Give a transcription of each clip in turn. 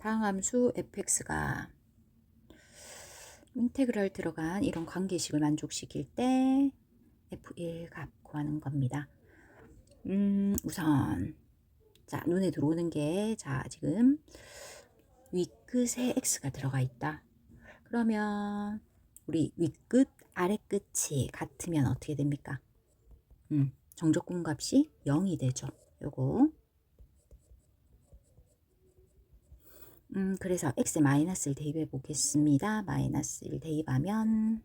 다항함수 fx가 인테그랄 들어간 이런 관계식을 만족시킬 때 f1 값 구하는 겁니다. 우선 자 눈에 들어오는 게 자 지금 윗끝에 x가 들어가 있다. 그러면 우리 윗끝 아래끝이 같으면 어떻게 됩니까? 정적분 값이 0이 되죠. 요거 그래서 x에 마이너스를 대입해 보겠습니다. 마이너스를 대입하면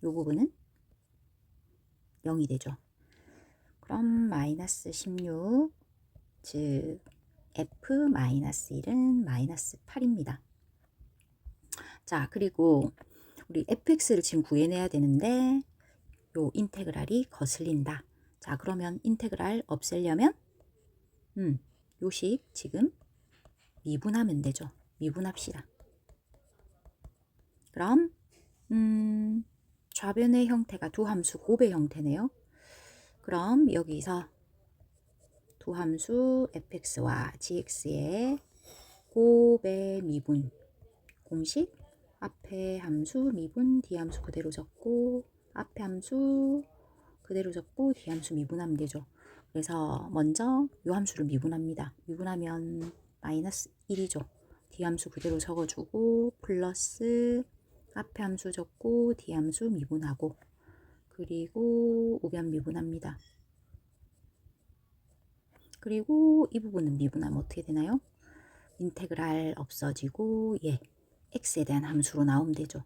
이 부분은 0이 되죠. 그럼 마이너스 16, 즉 f 마이너스 1은 마이너스 8입니다. 자, 그리고 우리 fx를 지금 구해내야 되는데 요 인테그랄이 거슬린다. 자, 그러면 인테그랄 없애려면 요식 지금 미분하면 되죠. 미분합시다. 그럼 좌변의 형태가 두 함수 곱의 형태네요. 그럼 여기서 두 함수 fx와 gx의 곱의 미분 공식, 앞에 함수 미분 뒤함수 그대로 적고 앞에 함수 그대로 적고 뒤함수 미분하면 되죠. 그래서 먼저 이 함수를 미분합니다. 미분하면 마이너스 1이죠. 뒤함수 그대로 적어주고 플러스 앞에 함수 적고 뒤함수 미분하고 그리고 우변 미분합니다. 그리고 이 부분은 미분하면 어떻게 되나요? 인테그랄 없어지고 x에 대한 함수로 나오면 되죠.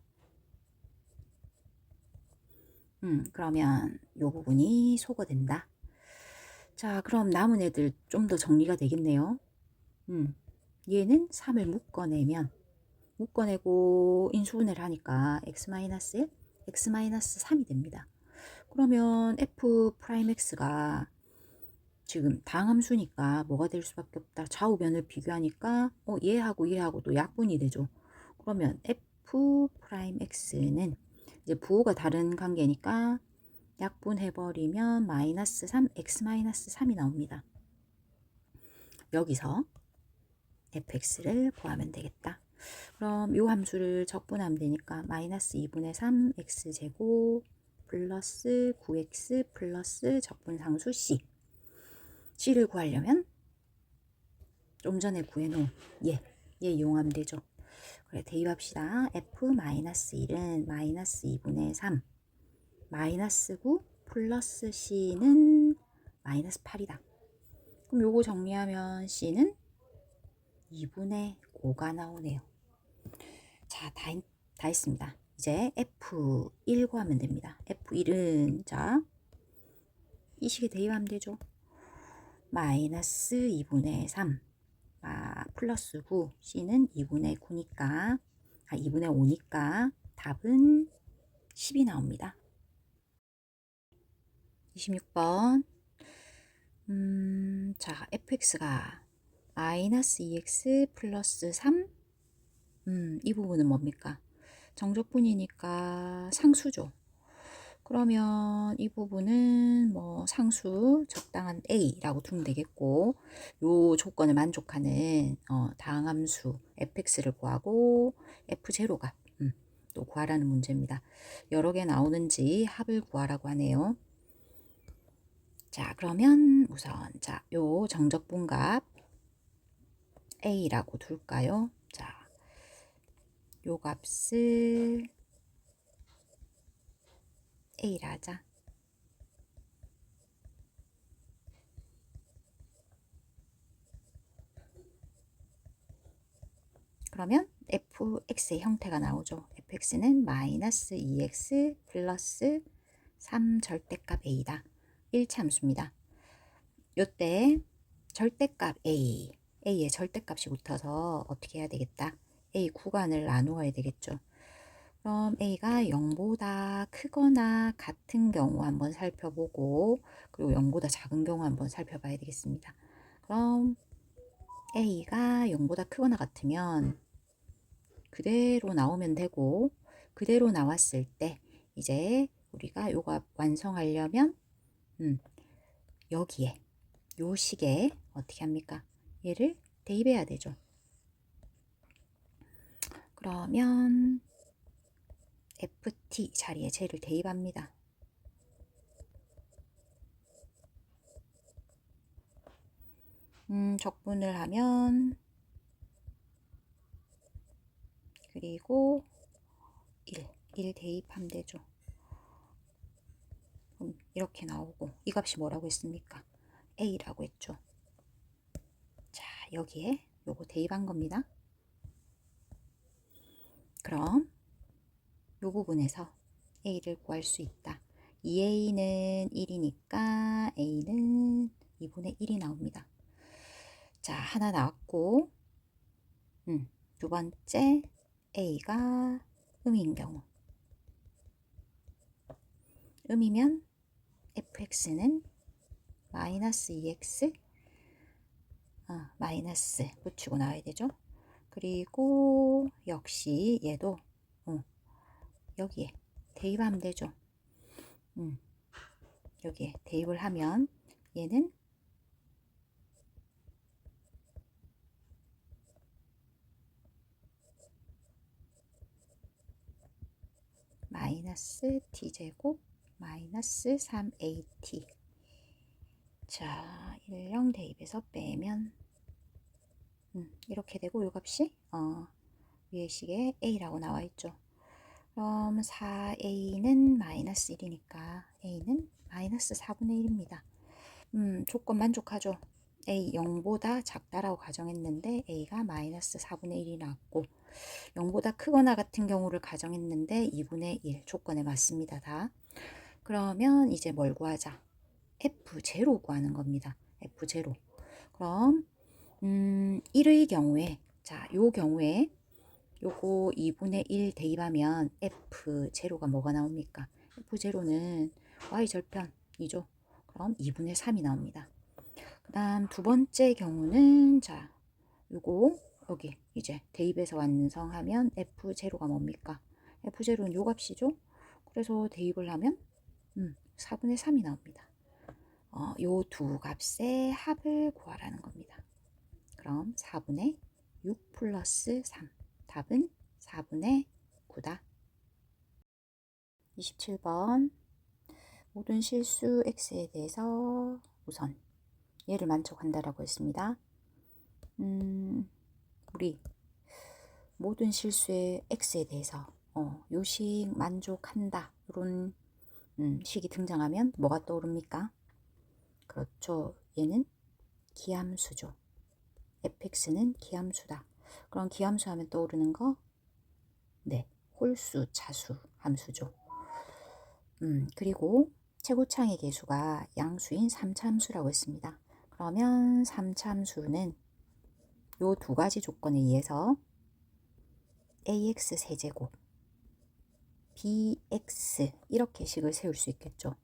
그러면 이 부분이 소거된다. 자, 그럼 남은 애들 좀 더 정리가 되겠네요. 얘는 3을 묶어내고 인수분해를 하니까 x-1, x-3이 됩니다. 그러면 f'x가 지금 다항함수니까 뭐가 될 수밖에 없다. 좌우변을 비교하니까 얘하고 또 약분이 되죠. 그러면 f'x는 이제 부호가 다른 관계니까 약분해버리면 마이너스 3, x-3이 나옵니다. 여기서 fx를 구하면 되겠다. 그럼 이 함수를 적분하면 되니까 마이너스 2분의 3 x제곱 플러스 9x 플러스 적분상수 c를 구하려면 좀 전에 구해놓은 얘 이용하면 되죠. 그래 대입합시다. f-1은 마이너스 2분의 3 마이너스 9 플러스 c는 마이너스 8이다. 그럼 요거 정리하면 c는 2분의 5가 나오네요. 자, 다 했습니다. 이제 f1 구하면 됩니다. f1은 자 이 식에 대입하면 되죠. 마이너스 2분의 3 플러스 9 c는 2분의 9니까 2분의 5니까 답은 10이 나옵니다. 26번 자 fx가 마이너스 2x 플러스 3 이 부분은 뭡니까? 정적분이니까 상수죠. 그러면 이 부분은 뭐 상수 적당한 a라고 두면 되겠고 요 조건을 만족하는 다항함수 fx를 구하고 f0값 또 구하라는 문제입니다. 여러 개 나오는지 합을 구하라고 하네요. 자, 그러면 우선 요 정적분값 a라고 둘까요? 자, 요 값을 a라 하자. 그러면 fx의 형태가 나오죠. fx는 마이너스 2x 플러스 3 절대값 a다. 1차 함수입니다. 요때 절대값 a의 절대값이 붙어서 어떻게 해야 되겠다. a 구간을 나누어야 되겠죠. 그럼 a가 0보다 크거나 같은 경우 한번 살펴보고 그리고 0보다 작은 경우 한번 살펴봐야 되겠습니다. 그럼 a가 0보다 크거나 같으면 그대로 나오면 되고 그대로 나왔을 때 이제 우리가 요거 완성하려면 여기에 요 식에 어떻게 합니까? 얘를 대입해야 되죠. 그러면 ft 자리에 쟤를 대입합니다. 적분을 하면 그리고 1 대입하면 되죠. 그럼 이렇게 나오고 이 값이 뭐라고 했습니까? A라고 했죠. 자, 여기에 요거 대입한 겁니다. 그럼 요 부분에서 A를 구할 수 있다. 2A는 1이니까 A는 2분의 1이 나옵니다. 자, 하나 나왔고 두 번째 A가 음인 경우 음이면 fx는 마이너스 2x 마이너스 붙이고 나와야 되죠. 그리고 역시 얘도 여기에 대입하면 되죠. 여기에 대입을 하면 얘는 마이너스 t제곱 마이너스 3at. 자, 1령 대입해서 빼면 이렇게 되고 요 값이 위에 식에 a라고 나와 있죠. 그럼 4a는 마이너스 1이니까 a는 마이너스 4분의 1입니다. 조건 만족하죠. a 0보다 작다라고 가정했는데 a가 마이너스 4분의 1이 나왔고 0보다 크거나 같은 경우를 가정했는데 2분의 1 조건에 맞습니다. 다. 그러면 이제 뭘 구하자? f0 구하는 겁니다. f0. 그럼 1의 경우에 자, 요 경우에 요거 2분의 1 대입하면 f0가 뭐가 나옵니까? f0는 y절편이죠. 그럼 2분의 3이 나옵니다. 그 다음 두 번째 경우는 자, 요거 여기 이제 대입해서 완성하면 f0가 뭡니까? f0는 요 값이죠. 그래서 대입을 하면 4분의 3이 나옵니다. 요 두 값의 합을 구하라는 겁니다. 그럼 4분의 6 플러스 3 답은 4분의 9다. 27번 모든 실수 x에 대해서 우선 얘를 만족한다라고 했습니다. 우리 모든 실수의 x에 대해서 요식 만족한다 이런 식이 등장하면 뭐가 떠오릅니까? 그렇죠. 얘는 기함수죠. fx는 기함수다. 그럼 기함수 하면 떠오르는 거? 네, 홀수, 차수 함수죠. 그리고 최고창의 계수가 양수인 3차함수라고 했습니다. 그러면 3차함수는 요 두 가지 조건에 의해서 ax 세제곱 bx 이렇게 식을 세울 수 있겠죠.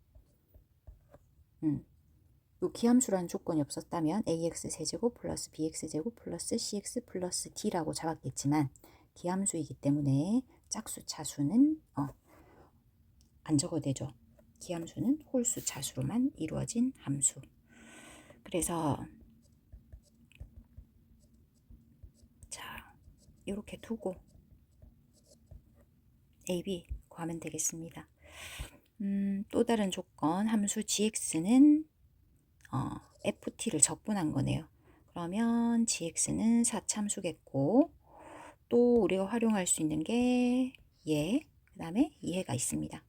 요 기함수라는 조건이 없었다면 ax 세제곱 플러스 bx 제곱 플러스 cx 플러스 d라고 잡았겠지만 기함수이기 때문에 짝수 차수는 안 적어도 되죠. 기함수는 홀수 차수로만 이루어진 함수. 그래서 자, 이렇게 두고 a, b 구하면 되겠습니다. 또 다른 조건 함수 gx는 ft를 적분한 거네요. 그러면 gx는 4참수겠고 또 우리가 활용할 수 있는 게 예, 그 다음에 이해가 있습니다.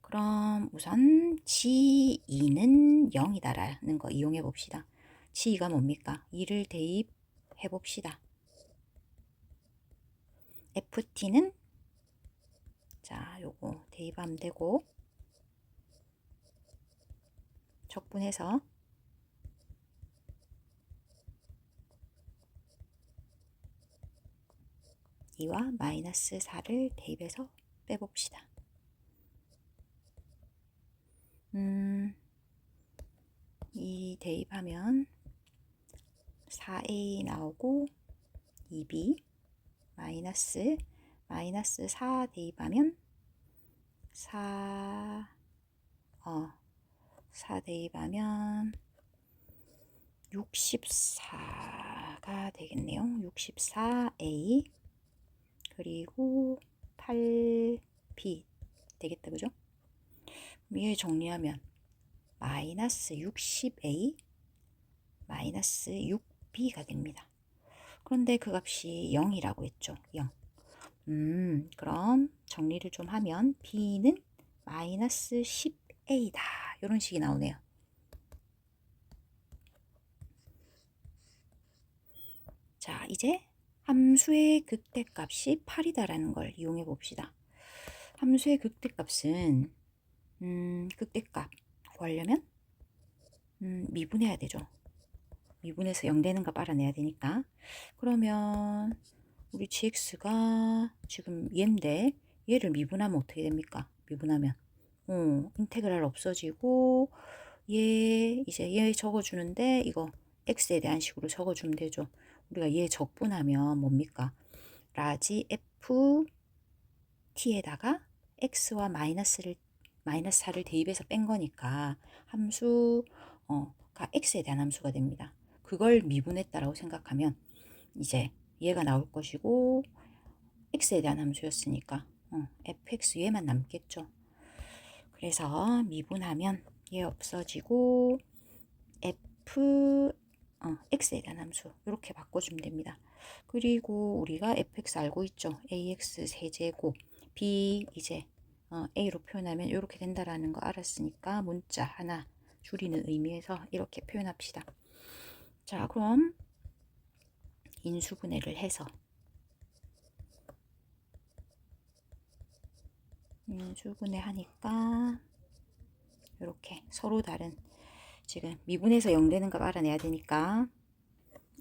그럼 우선 g2는 0이다라는 거 이용해 봅시다. g2가 뭡니까? 2를 대입해 봅시다. ft는 자, 요거 대입하면 되고 적분해서 2와 마이너스 4를 대입해서 빼봅시다. 이 대입하면 4a 나오고 2b 마이너스 4 대입하면 4 대입하면 64가 되겠네요. 64A 그리고 8B 되겠다. 그죠? 얘 정리하면 마이너스 60A 마이너스 6B가 됩니다. 그런데 그 값이 0이라고 했죠. 0. 그럼 정리를 좀 하면 B는 마이너스 10A다. 이런 식이 나오네요. 자, 이제 함수의 극대값이 8이다라는 걸 이용해 봅시다. 함수의 극대값은 극대값 구하려면 미분해야 되죠. 미분해서 0 되는 값 알아내야 되니까. 그러면 우리 gx가 지금 얘인데 얘를 미분하면 어떻게 됩니까? 미분하면 인테그랄 없어지고 이제 얘 적어주는데 이거 x에 대한 식으로 적어주면 되죠. 우리가 얘 적분하면 뭡니까? 라지 f t에다가 x와 마이너스 4를 대입해서 뺀 거니까 함수가 x에 대한 함수가 됩니다. 그걸 미분했다라고 생각하면 이제 얘가 나올 것이고 x에 대한 함수였으니까 fx 얘만 남겠죠. 그래서 미분하면 얘 없어지고 x에 대한 함수 이렇게 바꿔주면 됩니다. 그리고 우리가 fx 알고 있죠. ax 세제곱 b 이제 a로 표현하면 이렇게 된다라는 거 알았으니까 문자 하나 줄이는 의미에서 이렇게 표현합시다. 자, 그럼 인수분해를 해서 인수분해 하니까 이렇게 서로 다른 지금 미분해서 0 되는 값 알아내야 되니까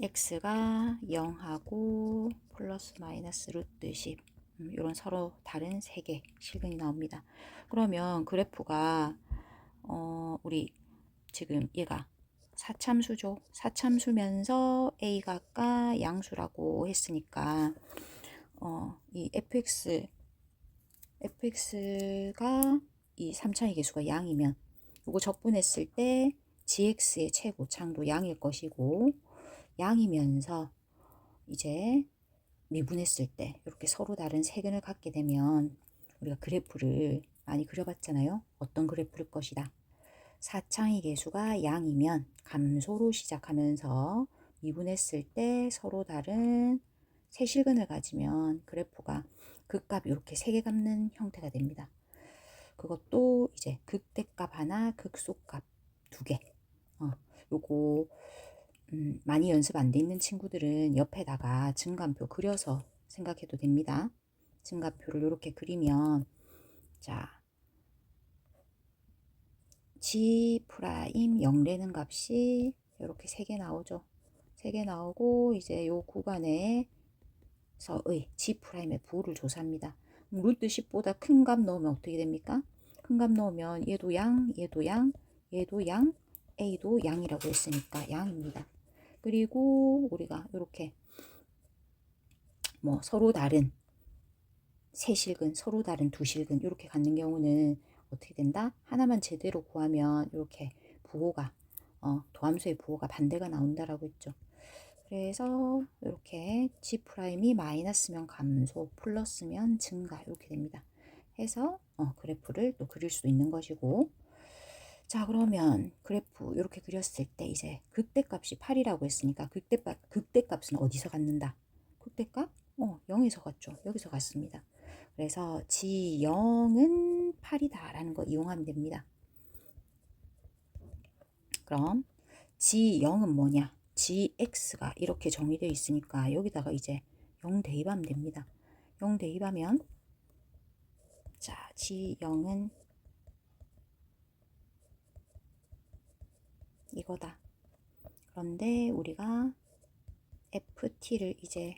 x가 0하고 플러스 마이너스 루트 10 이런 서로 다른 3개 실근이 나옵니다. 그러면 그래프가 우리 지금 얘가 사참수죠. 사참수면서 a가 아까 양수라고 했으니까 이 fx가 이 3차의 개수가 양이면 이거 적분했을 때 gx의 최고창도 양일 것이고 양이면서 이제 미분했을 때 이렇게 서로 다른 세근을 갖게 되면 우리가 그래프를 많이 그려봤잖아요. 어떤 그래프일 것이다. 4창의 개수가 양이면 감소로 시작하면서 미분했을 때 서로 다른 세실근을 가지면 그래프가 극값 이렇게 3개 갚는 형태가 됩니다. 그것도 이제 극대값 하나, 극소값 2개. 요거 많이 연습 안 돼 있는 친구들은 옆에다가 증감표 그려서 생각해도 됩니다. 증감표를 이렇게 그리면 자 g 프라임 0 되는 값이 이렇게 3개 나오죠. 3개 나오고 이제 요 구간에서의 g 프라임의 부호를 조사합니다. 루트 10보다 큰 값 넣으면 어떻게 됩니까? 큰 값 넣으면 얘도 양, 얘도 양, 얘도 양, a도 양이라고 했으니까 양입니다. 그리고 우리가 이렇게 뭐 서로 다른 세 실근, 서로 다른 두 실근 이렇게 갖는 경우는 어떻게 된다? 하나만 제대로 구하면 이렇게 부호가 도함수의 부호가 반대가 나온다라고 했죠. 그래서 이렇게 g 프라임이 마이너스면 감소, 플러스면 증가 이렇게 됩니다. 해서 그래프를 또 그릴 수 있는 것이고 자 그러면 그래프 이렇게 그렸을 때 이제 극대값이 8이라고 했으니까 극대값은 어디서 갖는다? 극대값? 0에서 갔죠. 여기서 갔습니다. 그래서 G0은 8이다 라는 거 이용하면 됩니다. 그럼 G0은 뭐냐? GX가 이렇게 정의되어 있으니까 여기다가 이제 0 대입하면 됩니다. 0 대입하면 자 G0은 이거다. 그런데 우리가 FT를 이제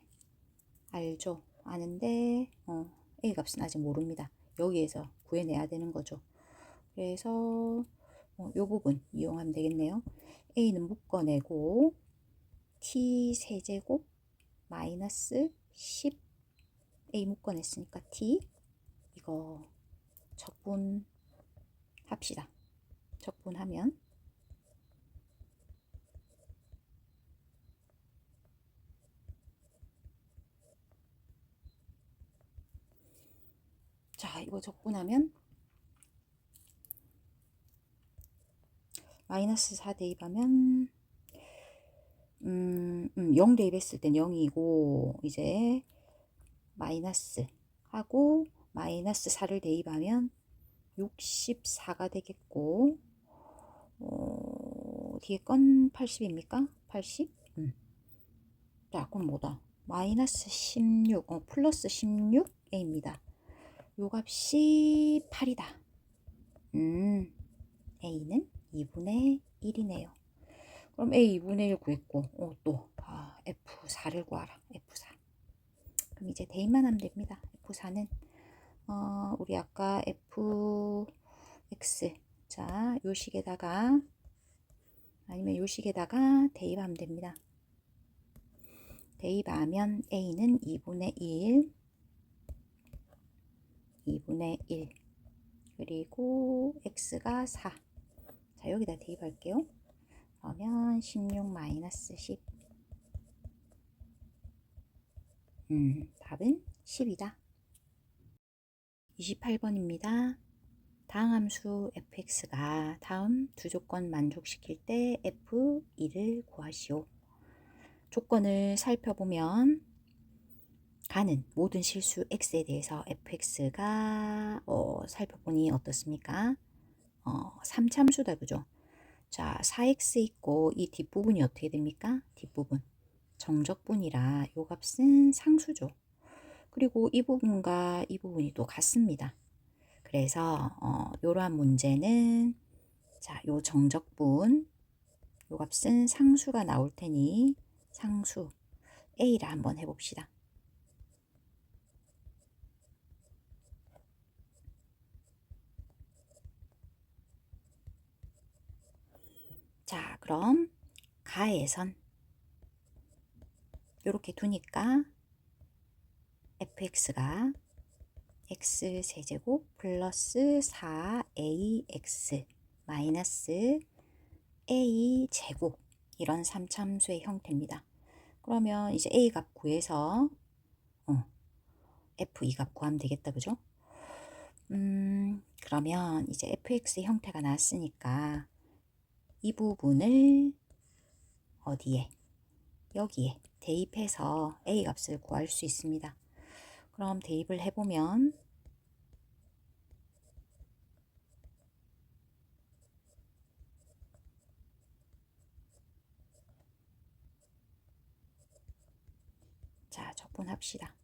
알죠. 아는데 A 값은 아직 모릅니다. 여기에서 구해내야 되는 거죠. 그래서 요 부분 이용하면 되겠네요. A는 묶어내고 T 세제곱 마이너스 10 A 묶어냈으니까 T 이거 적분합시다. 적분하면 자, 이거 적고 나면 마이너스 4 대입하면 0 대입했을 땐 0이고 이제 마이너스 하고 마이너스 4를 대입하면 64가 되겠고 뒤에 건 80입니까? 80? 자, 그럼 뭐다? 마이너스 16, 플러스 16A입니다. 요 값이 8이다. A는 2분의 1이네요. 그럼 A 2분의 1 구했고, F4를 구하라. F4. 그럼 이제 대입만 하면 됩니다. F4는, 우리 아까 Fx. 자, 요 식에다가, 아니면 요 식에다가 대입하면 됩니다. 대입하면 A는 2분의 1, 2분의 1, 그리고 X가 4. 자, 여기다 대입할게요. 그러면 16 마이너스 10. 답은 10이다. 28번입니다. 다음 함수 fx가 다음 두 조건 만족시킬 때 f2를 구하시오. 조건을 살펴보면 가는 모든 실수 x에 대해서 fx가 살펴보니 어떻습니까? 3참수다, 그죠? 자, 4x 있고 이 뒷부분이 어떻게 됩니까? 뒷부분 정적분이라 요 값은 상수죠. 그리고 이 부분과 이 부분이 또 같습니다. 그래서 이러한 문제는 자, 요 정적분 요 값은 상수가 나올 테니 상수 A라 한번 해봅시다. 자, 그럼 가에선 이렇게 두니까 fx가 x세제곱 플러스 4ax 마이너스 a제곱 이런 3참수의 형태입니다. 그러면 이제 a 값 구해서 f2 값 구하면 되겠다, 그죠? 그러면 이제 fx의 형태가 나왔으니까 이 부분을 어디에? 여기에 대입해서 a 값을 구할 수 있습니다. 그럼 대입을 해보면 자, 적분합시다.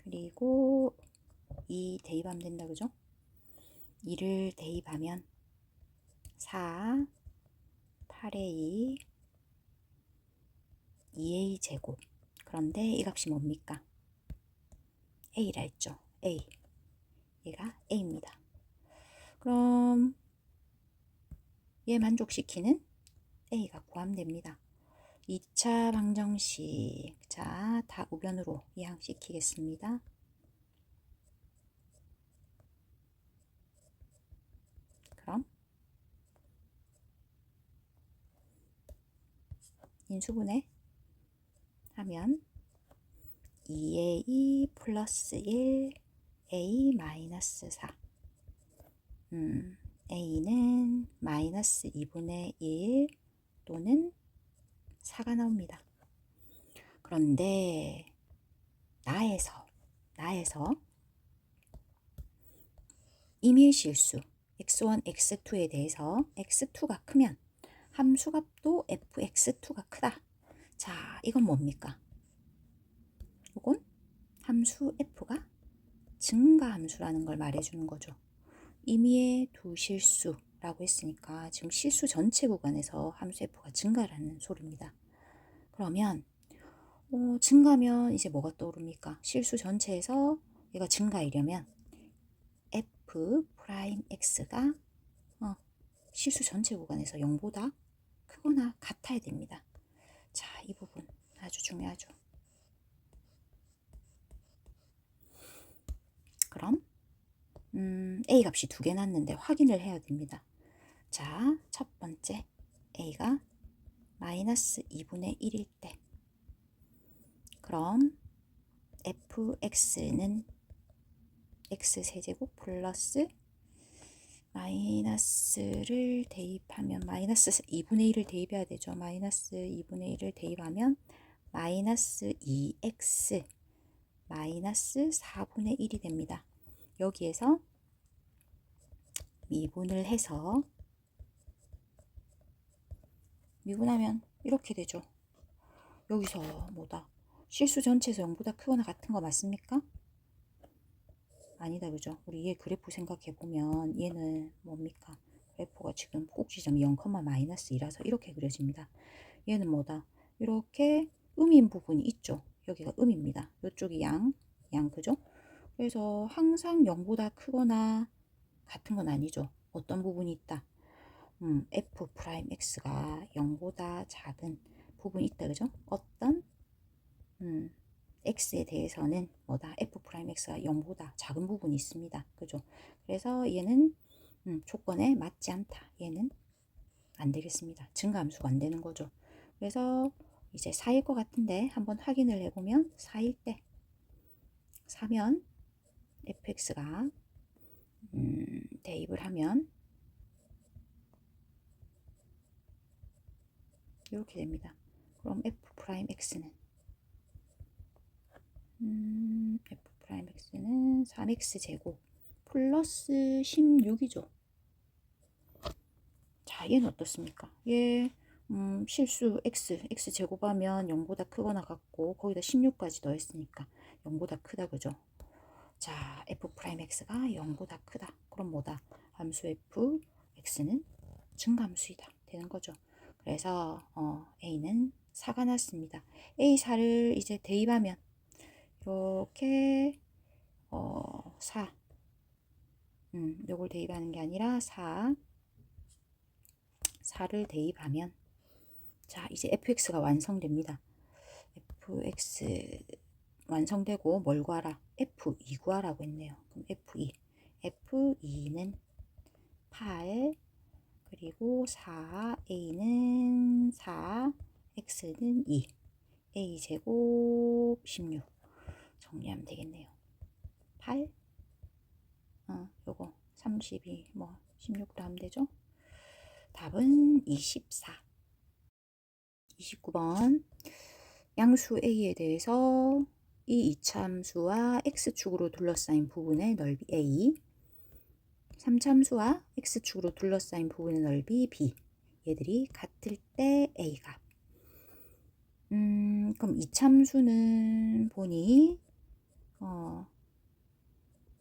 그리고 2 대입하면 된다, 그죠? 2를 대입하면 4, 8a, 2a 제곱. 그런데 이 값이 뭡니까? a라 했죠. a. 얘가 a입니다. 그럼 얘 만족시키는 a가 구함됩니다. 2차 방정식. 자, 다 우변으로 이항시키겠습니다. 그럼 인수분해 하면 2a 플러스 1 a 마이너스 4 a는 마이너스 2분의 1 또는 4가 나옵니다. 그런데 나에서 임의실수 x1, x2에 대해서 x2가 크면 함수값도 fx2가 크다. 자, 이건 뭡니까? 이건 함수 f가 증가함수라는 걸 말해주는 거죠. 임의의 두 실수라고 했으니까 지금 실수 전체 구간에서 함수 f가 증가라는 소리입니다. 그러면 증가면 이제 뭐가 떠오릅니까? 실수 전체에서 얘가 증가이려면 f 프라임 x가 실수 전체 구간에서 0보다 크거나 같아야 됩니다. 자, 이 부분 아주 중요하죠. 그럼 a 값이 2개 났는데 확인을 해야 됩니다. 자, 첫 번째 a가 마이너스 2분의 1일 때, 그럼 fx는 x세제곱 플러스 마이너스를 대입하면 마이너스 2분의 1을 대입해야 되죠. 마이너스 2분의 1을 대입하면 마이너스 2x 마이너스 4분의 1이 됩니다. 여기에서 미분을 해서 미분하면 이렇게 되죠. 여기서 뭐다? 실수 전체에서 0보다 크거나 같은 거 맞습니까? 아니다, 그죠? 우리 얘 그래프 생각해 보면 얘는 뭡니까? 그래프가 지금 꼭지점이 0, 마이너스 2라서 이렇게 그려집니다. 얘는 뭐다? 이렇게 음인 부분이 있죠. 여기가 음입니다. 이쪽이 양, 그죠? 그래서 항상 0보다 크거나 같은 건 아니죠. 어떤 부분이 있다? f'x가 0보다 작은 부분이 있다, 그죠? 어떤 x에 대해서는 뭐다? f'x가 0보다 작은 부분이 있습니다. 그죠? 그래서 얘는 조건에 맞지 않다. 얘는 안 되겠습니다. 증가함수가 안 되는 거죠. 그래서 이제 4일 것 같은데 한번 확인을 해보면 4일 때 4면 fx가 대입을 하면 이렇게 됩니다. 그럼 f'x는 f'x는 3x제곱 플러스 16이죠. 자, 얘는 어떻습니까? 얘 실수 x 제곱하면 0보다 크거나 같고 거기다 16까지 더했으니까 0보다 크다, 그죠? 자, f'x가 0보다 크다. 그럼 뭐다? 함수 fx는 증가함수이다 되는 거죠. 그래서 a는 4가 났습니다. a4를 이제 대입하면 이렇게 4 요걸 대입하는 게 아니라 4를 대입하면 자, 이제 fx가 완성됩니다. fx 완성되고 뭘 구하라? f2 구하라고 했네요. 그럼 f2는 8 그리고 4 a는 4 x는 2 a 제곱 16 정리하면 되겠네요. 8 요거 32 뭐 16로 하면 되죠. 답은 24. 29번 양수 a에 대해서 이 이차함수와 x축으로 둘러싸인 부분의 넓이 a, 3차함수와 x축으로 둘러싸인 부분의 넓이 b, 얘들이 같을 때 a가 그럼 이차함수는 보니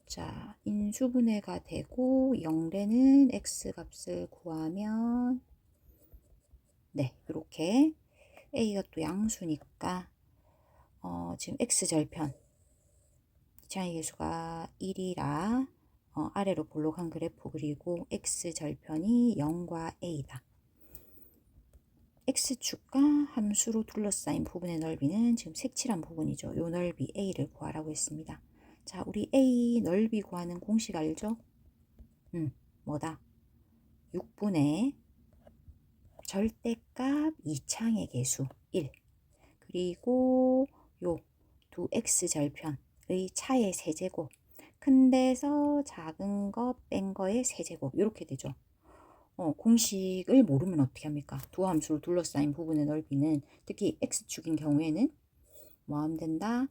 자, 인수분해가 되고 0되는 x값을 구하면 네, 이렇게 a가 또 양수니까 지금 x절편 이차의 계수가 1이라 아래로 볼록한 그래프 그리고 x절편이 0과 a다. x축과 함수로 둘러싸인 부분의 넓이는 지금 색칠한 부분이죠. 요 넓이 a를 구하라고 했습니다. 자, 우리 a 넓이 구하는 공식 알죠? 뭐다? 6분의 절대값 이창의 계수 1 그리고 요 두 x절편의 차의 세제곱 큰 데서 작은 거 뺀 거의 세제곱 이렇게 되죠. 공식을 모르면 어떻게 합니까? 두 함수로 둘러싸인 부분의 넓이는 특히 x축인 경우에는 뭐 하면 된다?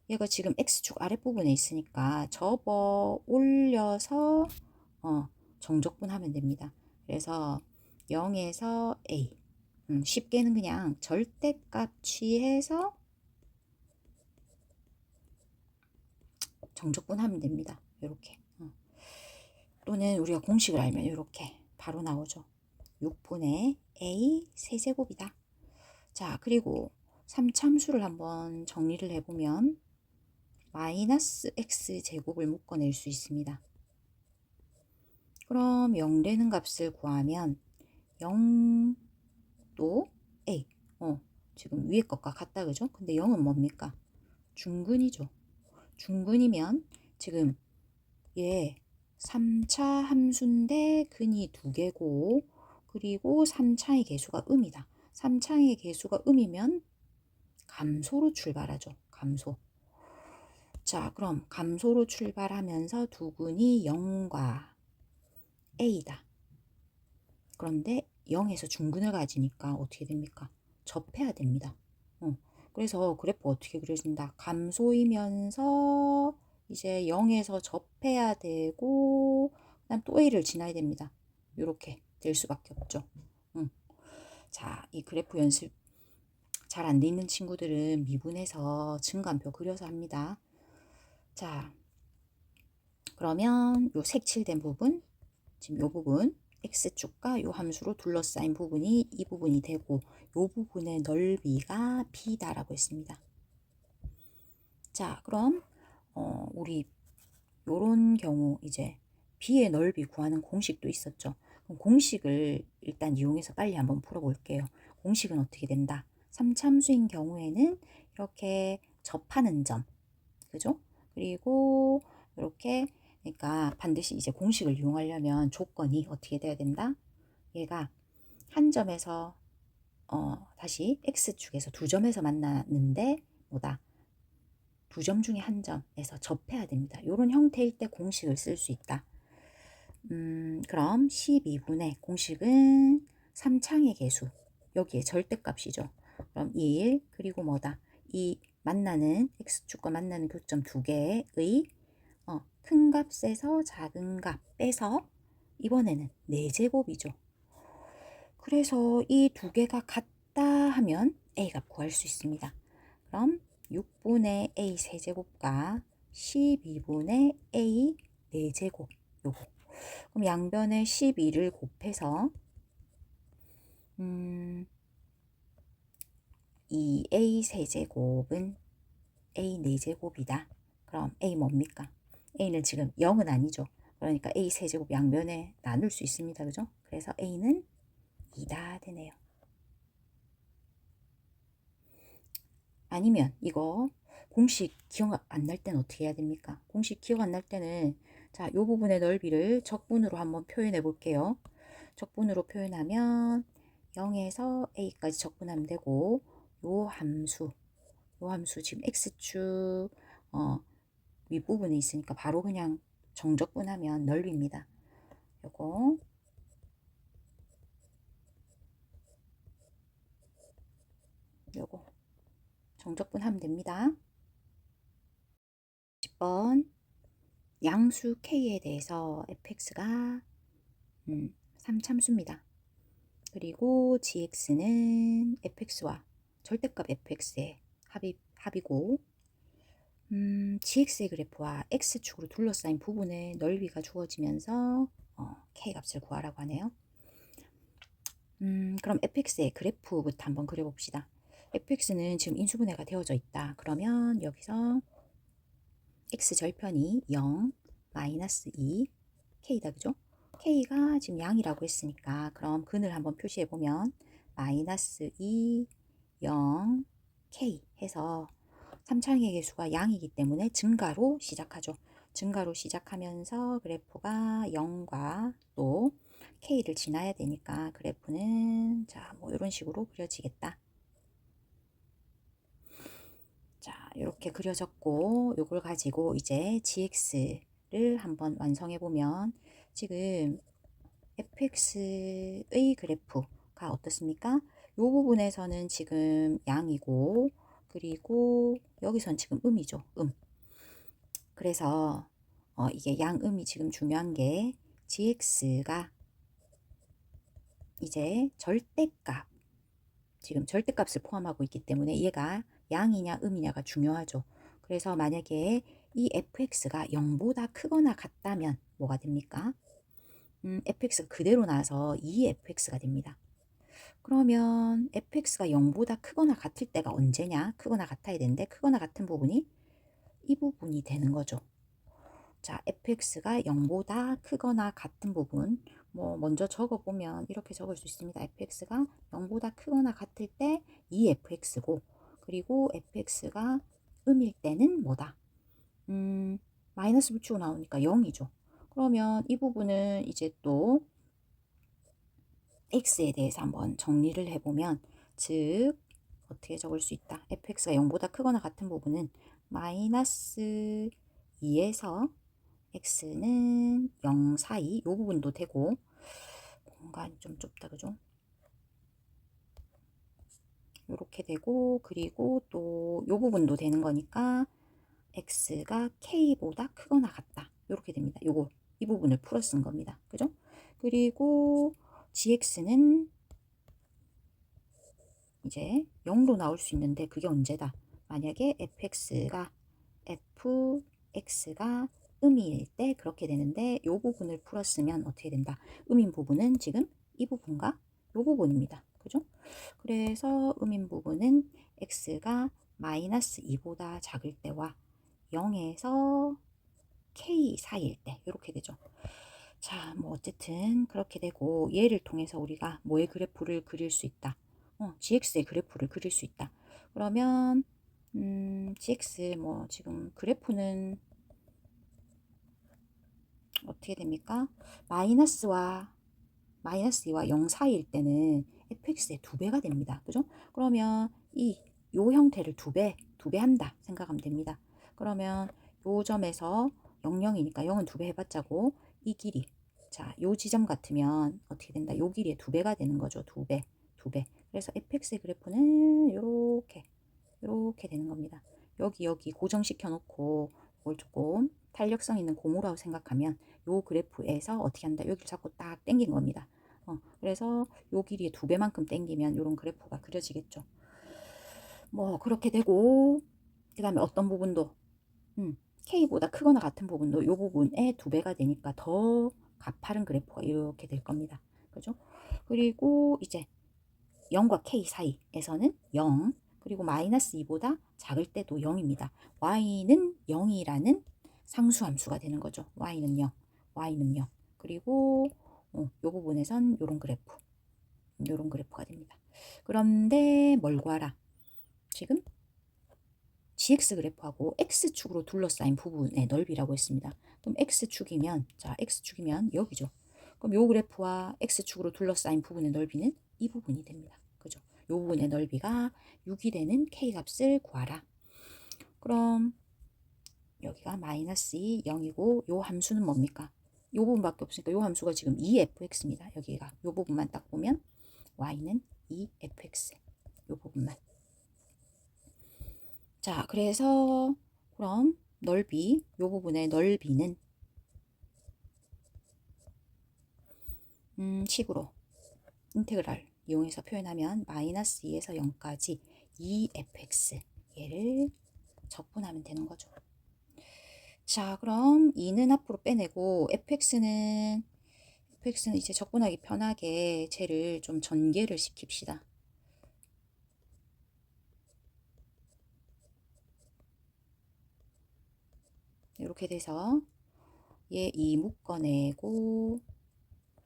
얘가 지금 x축 아랫부분에 있으니까 접어 올려서 정적분하면 됩니다. 그래서 0에서 a 쉽게는 그냥 절대값 취해서 정적분하면 됩니다. 이렇게 또는 우리가 공식을 알면 이렇게 바로 나오죠. 6분의 a 세제곱이다. 자, 그리고 3참수를 한번 정리를 해보면 마이너스 x제곱을 묶어낼 수 있습니다. 그럼 0 되는 값을 구하면 0도 a 지금 위에 것과 같다, 그죠? 근데 0은 뭡니까? 중근이죠. 중근이면 지금 얘 3차 함수인데 근이 2개고 그리고 3차의 계수가 음이다. 3창의 개수가 음이면 감소로 출발하죠. 감소. 자, 그럼 감소로 출발하면서 두근이 0과 A다. 그런데 0에서 중근을 가지니까 어떻게 됩니까? 접해야 됩니다. 그래서 그래프 어떻게 그려진다? 감소이면서 이제 0에서 접해야 되고 그다음 또 A를 지나야 됩니다. 이렇게 될 수밖에 없죠. 자, 이 그래프 연습 잘 안 돼 있는 친구들은 미분해서 증가표 그려서 합니다. 자, 그러면 요 색칠된 부분, 지금 요 부분 x축과 요 함수로 둘러싸인 부분이 이 부분이 되고 요 부분의 넓이가 b다라고 했습니다. 자, 그럼 우리 요런 경우 이제 b의 넓이 구하는 공식도 있었죠. 그럼 공식을 일단 이용해서 빨리 한번 풀어볼게요. 공식은 어떻게 된다? 3참수인 경우에는 이렇게 접하는 점, 그죠? 그리고 이렇게, 그러니까 반드시 이제 공식을 이용하려면 조건이 어떻게 돼야 된다? 얘가 한 점에서 다시 x축에서 두 점에서 만나는데 뭐다? 두 점 중에 한 점에서 접해야 됩니다. 이런 형태일 때 공식을 쓸 수 있다. 그럼 12분의 공식은 3창의 개수, 여기에 절대값이죠. 그럼 1 그리고 뭐다? 이 만나는 x축과 만나는 교점 두 개의 큰 값에서 작은 값 빼서 이번에는 4제곱이죠. 그래서 이 두 개가 같다 하면 A값 구할 수 있습니다. 그럼 6분의 A 세제곱과 12분의 A 4제곱 요거. 그럼 양변에 12를 곱해서 이 A 세제곱은 A 4제곱이다. 그럼 A 뭡니까? A는 지금 0은 아니죠. 그러니까 A 세제곱 양변에 나눌 수 있습니다. 그죠? 그래서 A는 2다 되네요. 아니면 이거 공식 기억 안 날 때는 어떻게 해야 됩니까? 공식 기억 안 날 때는 자, 요 부분의 넓이를 적분으로 한번 표현해 볼게요. 적분으로 표현하면 0에서 a까지 적분하면 되고 요 함수 지금 x축 윗부분에 있으니까 바로 그냥 정적분하면 넓입니다. 요거 정적분하면 됩니다. 10번 양수 k에 대해서 fx가 3참수입니다. 그리고 gx는 fx와 절대값 fx의 합이고 gx의 그래프와 x축으로 둘러싸인 부분의 넓이가 주어지면서 k값을 구하라고 하네요. 그럼 fx의 그래프부터 한번 그려봅시다. fx는 지금 인수분해가 되어져 있다. 그러면 여기서 x절편이 0, 마이너스 2, k다. 그죠? k가 지금 양이라고 했으니까 그럼 근을 한번 표시해보면 마이너스 2, 0, k 해서 3창의 개수가 양이기 때문에 증가로 시작하죠. 증가로 시작하면서 그래프가 0과 또 k를 지나야 되니까 그래프는 자, 뭐 이런 식으로 그려지겠다. 자, 이렇게 그려졌고 요걸 가지고 이제 gx를 한번 완성해 보면 지금 fx의 그래프가 어떻습니까? 요 부분에서는 지금 양이고 그리고 여기선 지금 음이죠. 그래서 이게 양음이 지금 중요한 게 gx가 이제 절대값, 지금 절대값을 포함하고 있기 때문에 얘가 양이냐 음이냐가 중요하죠. 그래서 만약에 이 fx가 0보다 크거나 같다면 뭐가 됩니까? fx가 그대로 나와서 2fx가 됩니다. 그러면 fx가 0보다 크거나 같을 때가 언제냐? 크거나 같아야 되는데 크거나 같은 부분이 이 부분이 되는 거죠. 자, fx가 0보다 크거나 같은 부분 뭐 먼저 적어보면 이렇게 적을 수 있습니다. fx가 0보다 크거나 같을 때 2fx고 그리고 fx가 음일 때는 뭐다? 마이너스 붙이고 나오니까 0이죠. 그러면 이 부분은 이제 또 x에 대해서 한번 정리를 해보면 즉 어떻게 적을 수 있다. fx가 0보다 크거나 같은 부분은 마이너스 2에서 x는 0 사이 이 부분도 되고, 공간이 좀 좁다 그죠? 이렇게 되고, 그리고 또 이 부분도 되는 거니까 x가 k보다 크거나 같다 이렇게 됩니다. 요거 이 부분을 풀어 쓴 겁니다. 그죠? 그리고 gx는 이제 0로 나올 수 있는데 그게 언제다? 만약에 fx가 음이일 때 그렇게 되는데 이 부분을 풀었으면 어떻게 된다? 음인 부분은 지금 이 부분과 이 부분입니다. 그죠? 그래서 음인 부분은 x가 마이너스 2보다 작을 때와 0에서 k 사이일 때 이렇게 되죠. 자, 뭐 어쨌든 그렇게 되고 얘를 통해서 우리가 뭐의 그래프를 그릴 수 있다. gx의 그래프를 그릴 수 있다. 그러면 gx 뭐 지금 그래프는 어떻게 됩니까? 마이너스 2와 0 사이일 때는 fx의 2배가 됩니다. 그죠? 그러면 요 형태를 2배 한다 생각하면 됩니다. 그러면 요 점에서 0이니까 0은 2배 해봤자고 이 길이, 자, 요 지점 같으면 어떻게 된다? 요 길이의 2배가 되는 거죠. 2배. 그래서 fx의 그래프는 요렇게 되는 겁니다. 여기 고정시켜 놓고 이걸 조금 탄력성 있는 고무라고 생각하면 요 그래프에서 어떻게 한다? 여기를 자꾸 딱 당긴 겁니다. 그래서 요 길이의 2배만큼 당기면 요런 그래프가 그려지겠죠. 뭐 그렇게 되고, 그 다음에 어떤 부분도 K보다 크거나 같은 부분도 요 부분의 2배가 되니까 더 가파른 그래프가 이렇게 될 겁니다. 그죠? 그리고 이제 0과 K 사이에서는 0, 그리고 마이너스 2보다 작을 때도 0입니다. y는 0이라는 상수함수가 되는 거죠. y는 0. 그리고 이 부분에선 요런 그래프가 됩니다. 그런데 뭘 구하라? 지금 gx 그래프하고 x축으로 둘러싸인 부분의 넓이라고 했습니다. 그럼 x축이면 여기죠. 그럼 요 그래프와 x축으로 둘러싸인 부분의 넓이는 이 부분이 됩니다. 그죠? 요 부분의 넓이가 6이 되는 k 값을 구하라. 그럼 여기가 마이너스 2, 0이고 요 함수는 뭡니까? 요 부분밖에 없으니까 요 함수가 지금 2fx입니다. 여기가 요 부분만 딱 보면 y는 2fx 요 부분만. 자, 그래서 그럼 넓이, 요 부분의 넓이는 식으로 인테그랄 이용해서 표현하면 마이너스 2에서 0까지 2fx 얘를 적분하면 되는 거죠. 자, 그럼 2는 앞으로 빼내고 fx는 이제 적분하기 편하게 쟤를 좀 전개를 시킵시다. 이렇게 돼서 얘 2 묶어내고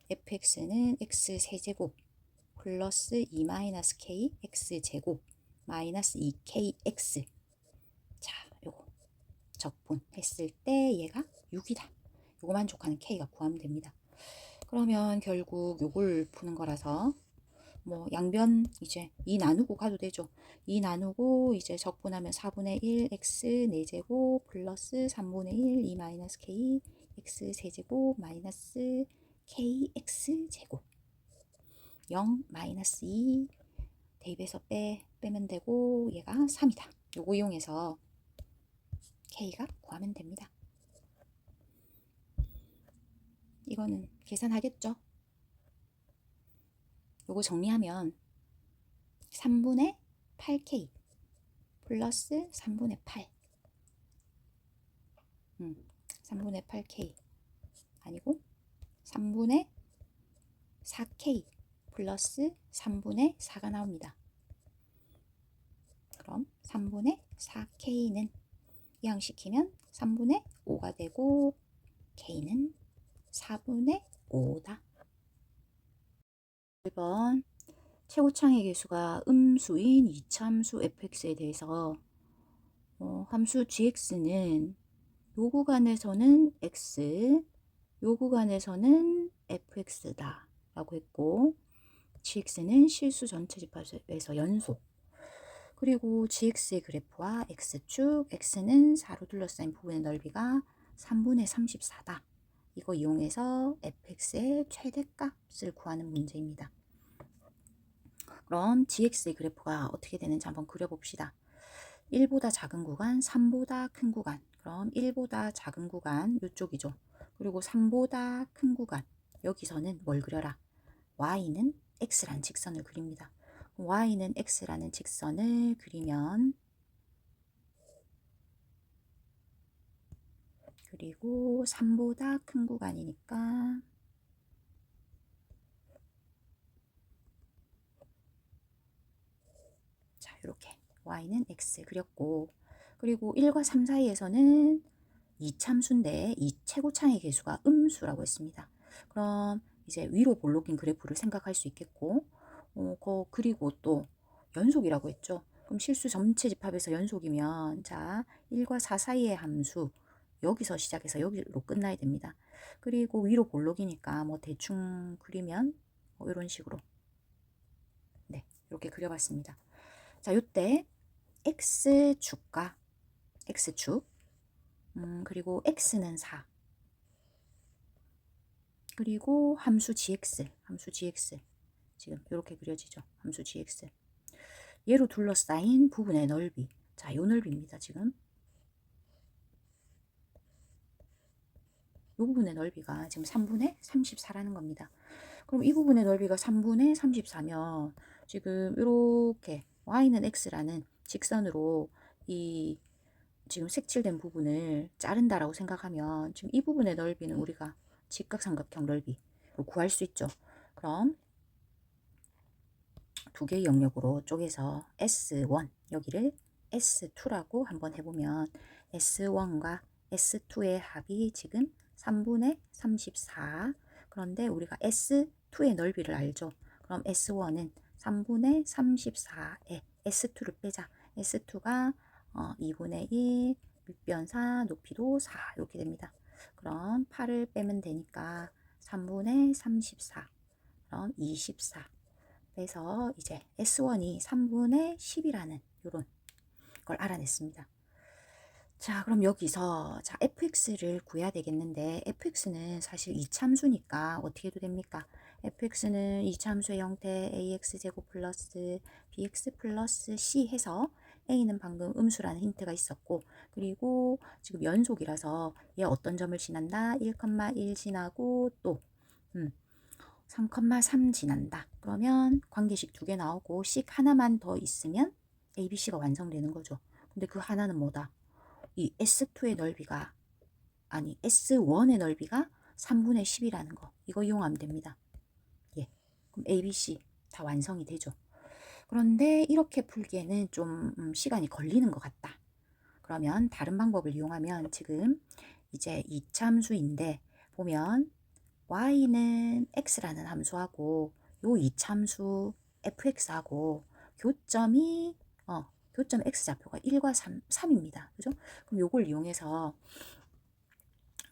fx는 x세제곱 플러스 2-k x제곱 마이너스 2kx. 자, 요거 적분했을 때 얘가 6이다. 요거 만족하는 k가 구하면 됩니다. 그러면 결국 요걸 푸는 거라서 뭐 양변 이제 2 나누고 가도 되죠. 2 나누고 이제 적분하면 4분의 1 x 4제곱 플러스 3분의 1 2-k x 세제곱 마이너스 kx 제곱 0 마이너스 2 대입해서 빼면 되고 얘가 3이다. 요거 이용해서 k가 구하면 됩니다. 이거는 계산하겠죠? 요거 정리하면 3분의 8k 플러스 3분의 8 3분의 8k 아니고 3분의 4k 플러스 3분의 4가 나옵니다. 그럼 3분의 4k는 이항시키면 3분의 5가 되고 k는 4분의 5다. 1번 최고창의 개수가 음수인 이차함수 fx에 대해서 함수 gx는 요 구간에서는 x, 요 구간에서는 fx다 라고 했고, gx는 실수 전체 집합에서 연속. 그리고 gx의 그래프와 x축, x는 4로 둘러싸인 부분의 넓이가 3분의 34다. 이거 이용해서 fx의 최대값을 구하는 문제입니다. 그럼 gx의 그래프가 어떻게 되는지 한번 그려봅시다. 1보다 작은 구간, 3보다 큰 구간. 그럼 1보다 작은 구간 이쪽이죠. 그리고 3보다 큰 구간. 여기서는 뭘 그려라? y는 x라는 직선을 그립니다. y는 x라는 직선을 그리면, 그리고 3보다 큰 구간이니까 자, 이렇게 y는 x 그렸고, 그리고 1과 3 사이에서는 이참수인데 이 최고차의 개수가 음수라고 했습니다. 그럼 이제 위로 볼록인 그래프를 생각할 수 있겠고, 그리고 또 연속이라고 했죠. 그럼 실수 전체 집합에서 연속이면, 자, 1과 4 사이의 함수 여기서 시작해서 여기로 끝나야 됩니다. 그리고 위로 볼록이니까 뭐 대충 그리면 뭐 이런 식으로, 네, 이렇게 그려봤습니다. 자, 요때 x축과 x축, 그리고 x는 4, 그리고 함수 gx 지금 이렇게 그려지죠. 함수 gx, 얘로 둘러싸인 부분의 넓이, 자, 요 넓이입니다. 지금 요 부분의 넓이가 지금 3분의 34라는 겁니다. 그럼 이 부분의 넓이가 3분의 34면 지금 이렇게 y는 x라는 직선으로 이 지금 색칠된 부분을 자른다라고 생각하면 지금 이 부분의 넓이는 우리가 직각삼각형 넓이로 구할 수 있죠. 그럼 두 개의 영역으로 쪼개서 S1 여기를 S2라고 한번 해보면 S1과 S2의 합이 지금 3분의 34. 그런데 우리가 S2의 넓이를 알죠. 그럼 S1은 3분의 34에 S2를 빼자. S2가 2분의 1, 밑변사, 높이도 4 이렇게 됩니다. 그럼 8을 빼면 되니까 3분의 34, 그럼 24. 그래서 이제 S1이 3분의 10이라는 이런 걸 알아냈습니다. 자, 그럼 여기서 자, fx를 구해야 되겠는데 fx는 사실 이참수니까 어떻게 해도 됩니까? fx는 이참수의 형태 ax제곱 플러스 bx 플러스 c 해서 a는 방금 음수라는 힌트가 있었고, 그리고 지금 연속이라서 얘 어떤 점을 지난다? 1,1 지나고 또 3,3 지난다. 그러면 관계식 두 개 나오고 식 하나만 더 있으면 ABC가 완성되는 거죠. 근데 그 하나는 뭐다? 이 S2의 넓이가, 아니 S1의 넓이가 3분의 10이라는 거. 이거 이용하면 됩니다. 예. 그럼 ABC 다 완성이 되죠. 그런데 이렇게 풀기에는 좀 시간이 걸리는 것 같다. 그러면 다른 방법을 이용하면 지금 이제 이참수인데 보면 y는 x라는 함수하고 요 이참수 fx하고 교점이 교점 x좌표가 1과 3입니다. 그죠? 그럼 요걸 이용해서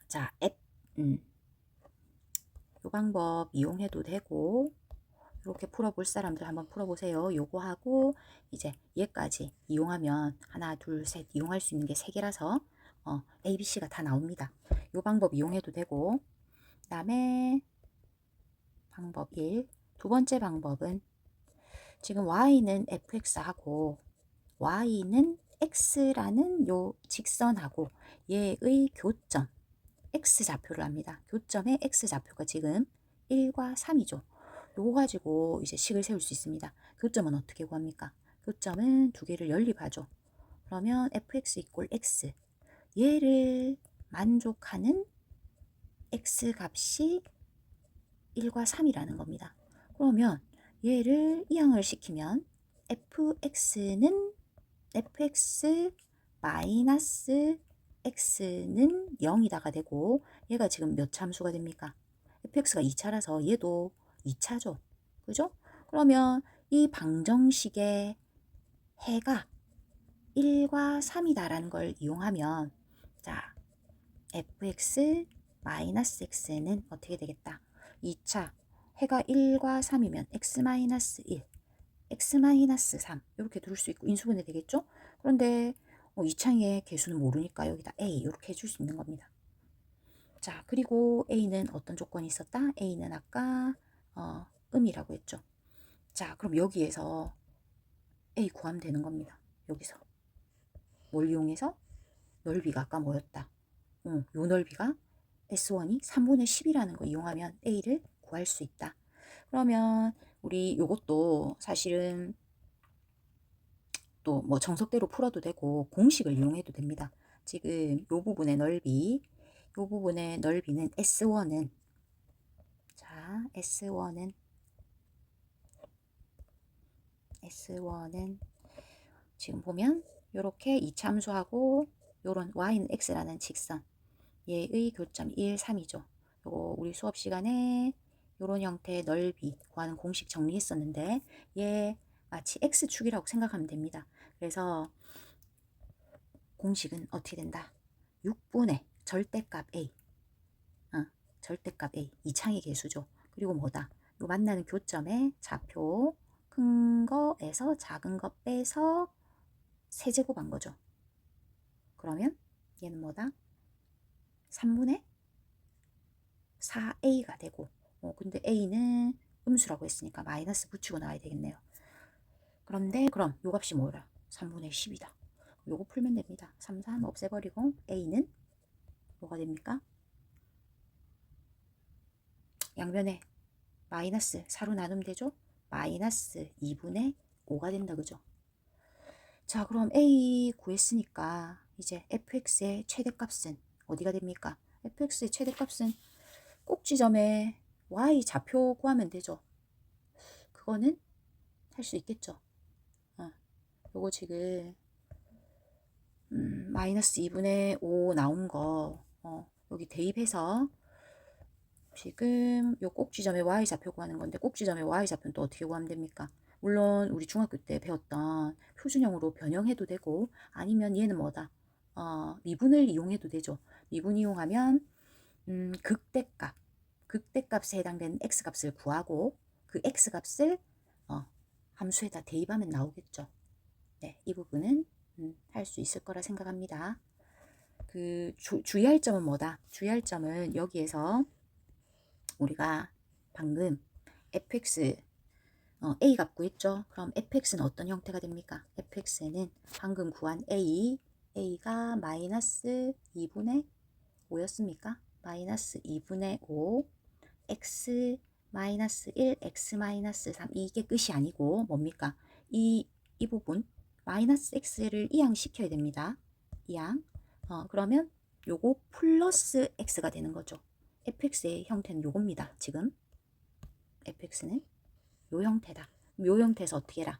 자, 요 방법 이용해도 되고, 이렇게 풀어볼 사람들 한번 풀어보세요. 요거 하고 이제 얘까지 이용하면 하나, 둘, 셋 이용할 수 있는 게 3개라서 A, B, C가 다 나옵니다. 요 방법 이용해도 되고, 그 다음에 방법 1, 두 번째 방법은 지금 y는 fx하고 y는 x라는 요 직선하고 얘의 교점 x좌표를 합니다. 교점의 x좌표가 지금 1과 3이죠. 요거 가지고 이제 식을 세울 수 있습니다. 교점은 어떻게 구합니까? 교점은 두 개를 연립하죠. 그러면 fx 이꼴 x, 얘를 만족하는 x 값이 1과 3이라는 겁니다. 그러면 얘를 이항을 시키면 fx는 fx 마이너스 x는 0이다가 되고, 얘가 지금 몇 참수가 됩니까? fx가 2차라서 얘도 2차죠. 그죠? 그러면 이 방정식의 해가 1과 3이다라는 걸 이용하면, 자, fx 마이너스 x는 어떻게 되겠다? 2차 해가 1과 3이면 x-1, x-3 이렇게 둘 수 있고 인수분해 되겠죠? 그런데 이창의 개수는 모르니까 여기다 a 이렇게 해줄 수 있는 겁니다. 자, 그리고 a는 어떤 조건이 있었다? a는 아까 음이라고 했죠. 자, 그럼 여기에서 a 구하면 되는 겁니다. 여기서 뭘 이용해서? 넓이가 아까 뭐였다? 요 넓이가 S1이 3분의 10이라는 거 이용하면 a를 구할 수 있다. 그러면 우리 요것도 사실은 또 뭐 정석대로 풀어도 되고 공식을 이용해도 됩니다. 지금 요 부분의 넓이, 요 부분의 넓이는 S1은 자, S1은 지금 보면 요렇게 이참수하고 요런 y는 x라는 직선 얘의 교점 1, 3이죠. 요거 우리 수업 시간에 요런 형태의 넓이 구하는 공식 정리했었는데 얘 마치 x축이라고 생각하면 됩니다. 그래서 공식은 어떻게 된다? 6분의 절대값 a 절대값 a 이창의 개수죠. 그리고 뭐다? 요 만나는 교점의 좌표 큰 거에서 작은 거 빼서 세제곱한 거죠. 그러면 얘는 뭐다? 3분의 4a가 되고 근데 a는 음수라고 했으니까 마이너스 붙이고 나와야 되겠네요. 그런데 그럼 요 값이 뭐라? 3분의 10이다. 요거 풀면 됩니다. 3, 3 없애버리고 a는 뭐가 됩니까? 양변에 마이너스 4로 나누면 되죠? 마이너스 2분의 5가 된다. 그죠? 자, 그럼 a 구했으니까 이제 fx의 최대값은 어디가 됩니까? fx의 최대값은 꼭지점에 y 좌표 구하면 되죠. 그거는 할 수 있겠죠. 요거 지금 마이너스 2분의 5 나온 거 여기 대입해서 지금 요 꼭지점에 y좌표 구하는 건데 꼭지점에 y좌표는 또 어떻게 구하면 됩니까? 물론 우리 중학교 때 배웠던 표준형으로 변형해도 되고 아니면 얘는 뭐다? 미분을 이용해도 되죠. 미분 이용하면 극대값에 해당되는 x값을 구하고 그 x값을 함수에다 대입하면 나오겠죠. 네, 이 부분은 할 수 있을 거라 생각합니다. 그 주의할 점은 뭐다? 주의할 점은 여기에서 우리가 방금 fx a 값 구했죠. 그럼 fx는 어떤 형태가 됩니까? fx는 방금 구한 a가 마이너스 2분의 5였습니까? 마이너스 2분의 5 x 마이너스 1 x 마이너스 3 이게 끝이 아니고 뭡니까? 이 부분 마이너스 x를 이항시켜야 됩니다. 이항 그러면 요거 플러스 x가 되는 거죠. fx의 형태는 요겁니다. 지금 fx는 요 형태다. 요 형태에서 어떻게 해라?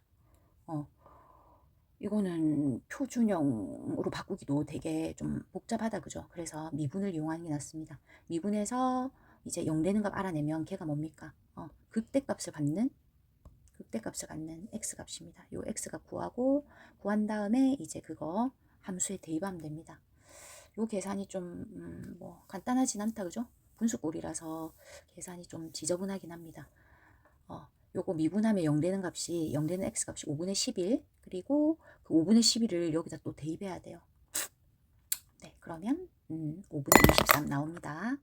이거는 표준형으로 바꾸기도 되게 좀 복잡하다. 그죠? 그래서 미분을 이용하는 게 낫습니다. 미분해서 이제 0 되는 값 알아내면 걔가 뭡니까? 극대값을 갖는 x값입니다. 요 x값 구한 다음에 이제 그거 함수에 대입하면 됩니다. 요 계산이 좀 뭐 간단하진 않다. 그죠? 분수꼴이라서 계산이 좀 지저분하긴 합니다. 요거 미분하면 0 되는 값이 0 되는 x값이 5분의 11 그리고 그 5분의 11을 여기다 또 대입해야 돼요. 네, 그러면 5분의 23 나옵니다.